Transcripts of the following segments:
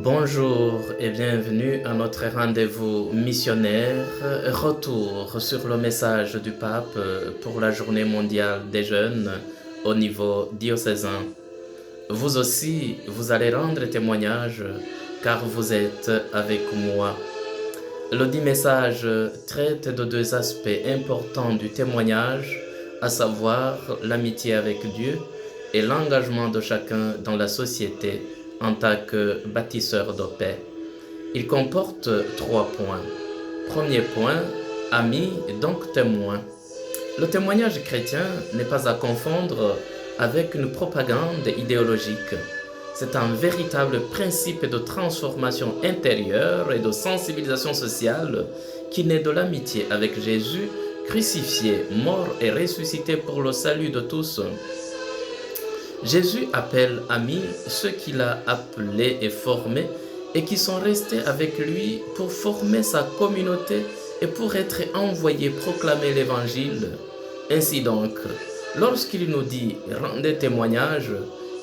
Bonjour et bienvenue à notre rendez-vous missionnaire, retour sur le message du pape pour la journée mondiale des jeunes au niveau diocésain. Vous aussi, vous allez rendre témoignage car vous êtes avec moi. Le dit message traite de deux aspects importants du témoignage, à savoir l'amitié avec Dieu et l'engagement de chacun dans la société en tant que bâtisseur de paix. Il comporte 3 points. Premier point, amis, donc témoins. Le témoignage chrétien n'est pas à confondre avec une propagande idéologique. C'est un véritable principe de transformation intérieure et de sensibilisation sociale qui naît de l'amitié avec Jésus, crucifié, mort et ressuscité pour le salut de tous. Jésus appelle amis ceux qu'il a appelés et formés et qui sont restés avec lui pour former sa communauté et pour être envoyés proclamer l'évangile. Ainsi donc, lorsqu'il nous dit « rendez témoignage »,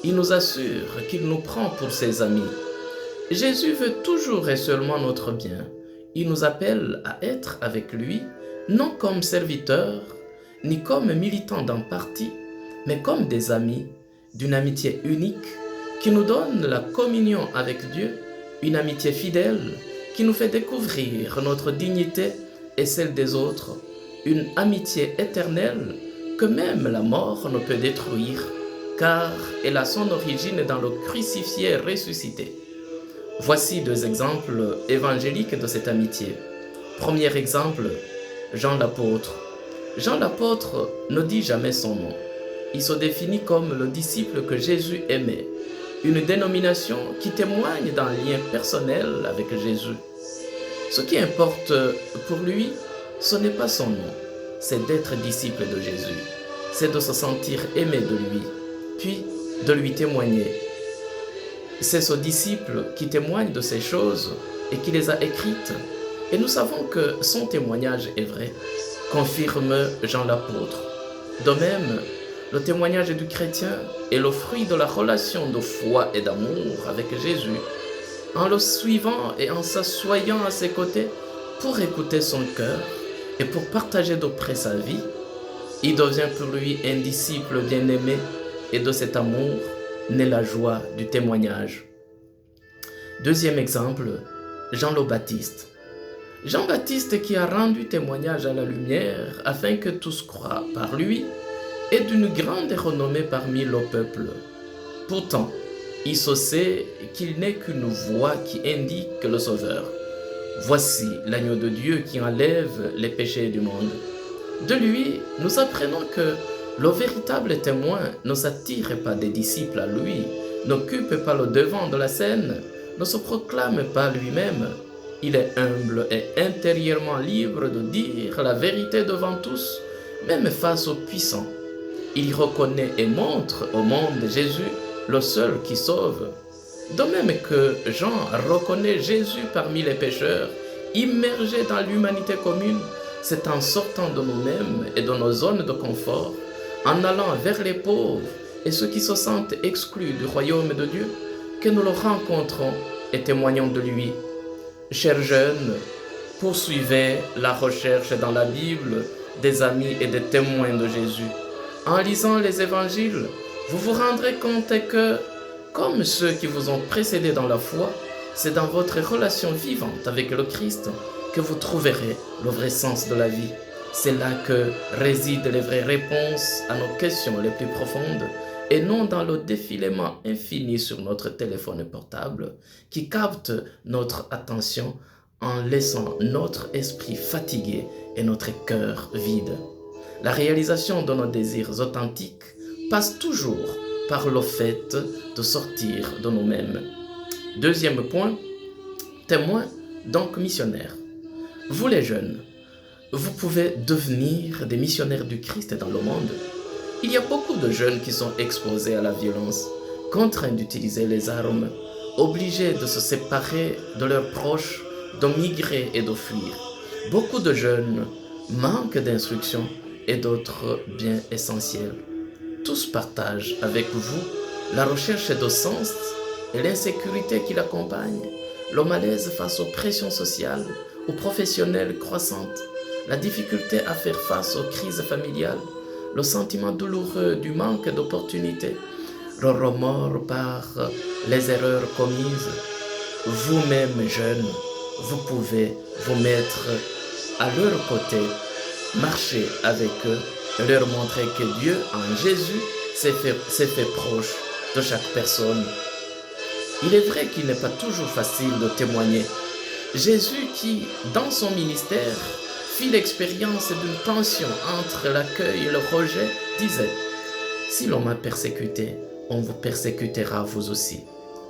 il nous assure qu'il nous prend pour ses amis. Jésus veut toujours et seulement notre bien. Il nous appelle à être avec lui, non comme serviteurs, ni comme militants d'un parti, mais comme des amis, d'une amitié unique qui nous donne la communion avec Dieu, une amitié fidèle qui nous fait découvrir notre dignité et celle des autres, une amitié éternelle que même la mort ne peut détruire, car elle a son origine dans le crucifié ressuscité. Voici 2 exemples évangéliques de cette amitié. Premier exemple, Jean l'apôtre. Jean l'apôtre ne dit jamais son nom. Il se définit comme le disciple que Jésus aimait, une dénomination qui témoigne d'un lien personnel avec Jésus. Ce qui importe pour lui, ce n'est pas son nom, c'est d'être disciple de Jésus, c'est de se sentir aimé de lui, puis de lui témoigner. C'est ce disciple qui témoigne de ces choses et qui les a écrites, et nous savons que son témoignage est vrai, confirme Jean l'apôtre. De même, le témoignage du chrétien est le fruit de la relation de foi et d'amour avec Jésus. En le suivant et en s'assoyant à ses côtés pour écouter son cœur et pour partager de près sa vie, il devient pour lui un disciple bien-aimé et de cet amour naît la joie du témoignage. Deuxième exemple, Jean le Baptiste. Jean-Baptiste qui a rendu témoignage à la lumière afin que tous croient par lui et d'une grande renommée parmi le peuple. Pourtant, il se sait qu'il n'est qu'une voix qui indique le Sauveur. Voici l'agneau de Dieu qui enlève les péchés du monde. De lui, nous apprenons que le véritable témoin ne s'attire pas des disciples à lui, n'occupe pas le devant de la scène, ne se proclame pas lui-même. Il est humble et intérieurement libre de dire la vérité devant tous, même face aux puissants. Il reconnaît et montre au monde Jésus, le seul qui sauve. De même que Jean reconnaît Jésus parmi les pécheurs, immergé dans l'humanité commune, c'est en sortant de nous-mêmes et de nos zones de confort, en allant vers les pauvres et ceux qui se sentent exclus du royaume de Dieu, que nous le rencontrons et témoignons de lui. Chers jeunes, poursuivez la recherche dans la Bible des amis et des témoins de Jésus. En lisant les évangiles, vous vous rendrez compte que, comme ceux qui vous ont précédés dans la foi, c'est dans votre relation vivante avec le Christ que vous trouverez le vrai sens de la vie. C'est là que résident les vraies réponses à nos questions les plus profondes et non dans le défilement infini sur notre téléphone portable qui capte notre attention en laissant notre esprit fatigué et notre cœur vide. La réalisation de nos désirs authentiques passe toujours par le fait de sortir de nous-mêmes. Deuxième point, témoin, donc missionnaire. Vous les jeunes, vous pouvez devenir des missionnaires du Christ dans le monde. Il y a beaucoup de jeunes qui sont exposés à la violence, contraints d'utiliser les armes, obligés de se séparer de leurs proches, de migrer et de fuir. Beaucoup de jeunes manquent d'instruction et d'autres biens essentiels. Tous partagent avec vous la recherche de sens et l'insécurité qui l'accompagne, le malaise face aux pressions sociales, aux professionnelles croissantes, la difficulté à faire face aux crises familiales, le sentiment douloureux du manque d'opportunités, le remords par les erreurs commises. Vous-même, jeunes, vous pouvez vous mettre à leur côté, marcher avec eux, et leur montrer que Dieu, en Jésus, s'est fait proche de chaque personne. Il est vrai qu'il n'est pas toujours facile de témoigner. Jésus qui, dans son ministère, fit l'expérience d'une tension entre l'accueil et le rejet, disait « Si l'on m'a persécuté, on vous persécutera vous aussi. »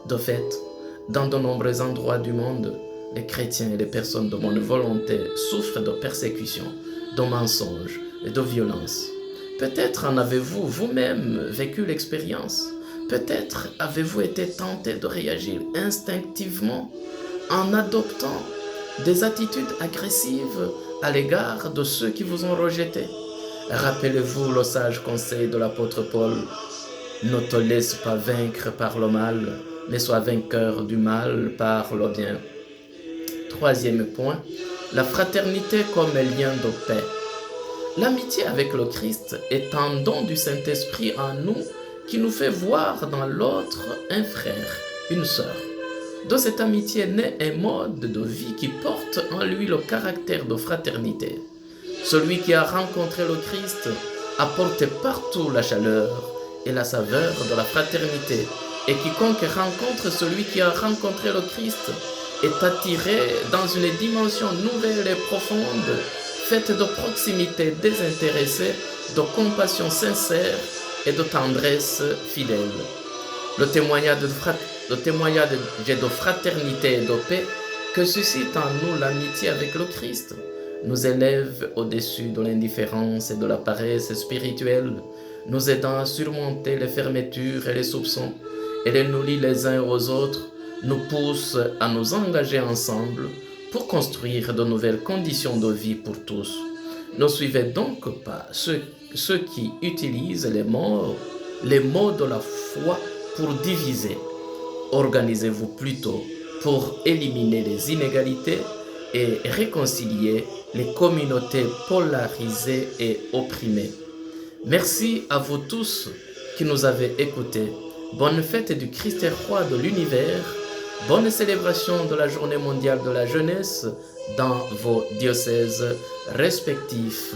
De fait, dans de nombreux endroits du monde, les chrétiens et les personnes de bonne volonté souffrent de persécutions, de mensonges et de violences. Peut-être en avez-vous vous-même vécu l'expérience. Peut-être avez-vous été tenté de réagir instinctivement en adoptant des attitudes agressives à l'égard de ceux qui vous ont rejeté. Rappelez-vous le sage conseil de l'apôtre Paul. Ne te laisse pas vaincre par le mal, mais sois vainqueur du mal par le bien. Troisième point, la fraternité comme lien de paix. L'amitié avec le Christ est un don du Saint-Esprit en nous qui nous fait voir dans l'autre un frère, une sœur. De cette amitié naît un mode de vie qui porte en lui le caractère de fraternité. Celui qui a rencontré le Christ apporte partout la chaleur et la saveur de la fraternité. Et quiconque rencontre celui qui a rencontré le Christ est attiré dans une dimension nouvelle et profonde, faite de proximité désintéressée, de compassion sincère et de tendresse fidèle. Le témoignage de fraternité et de paix que suscite en nous l'amitié avec le Christ nous élève au-dessus de l'indifférence et de la paresse spirituelle, nous aidant à surmonter les fermetures et les soupçons, et les nous lie les uns aux autres, nous pousse à nous engager ensemble pour construire de nouvelles conditions de vie pour tous. Ne suivez donc pas ceux qui utilisent les mots de la foi pour diviser. Organisez-vous plutôt pour éliminer les inégalités et réconcilier les communautés polarisées et opprimées. Merci à vous tous qui nous avez écoutés. Bonne fête du Christ est roi de l'univers. Bonne célébration de la journée mondiale de la jeunesse dans vos diocèses respectifs.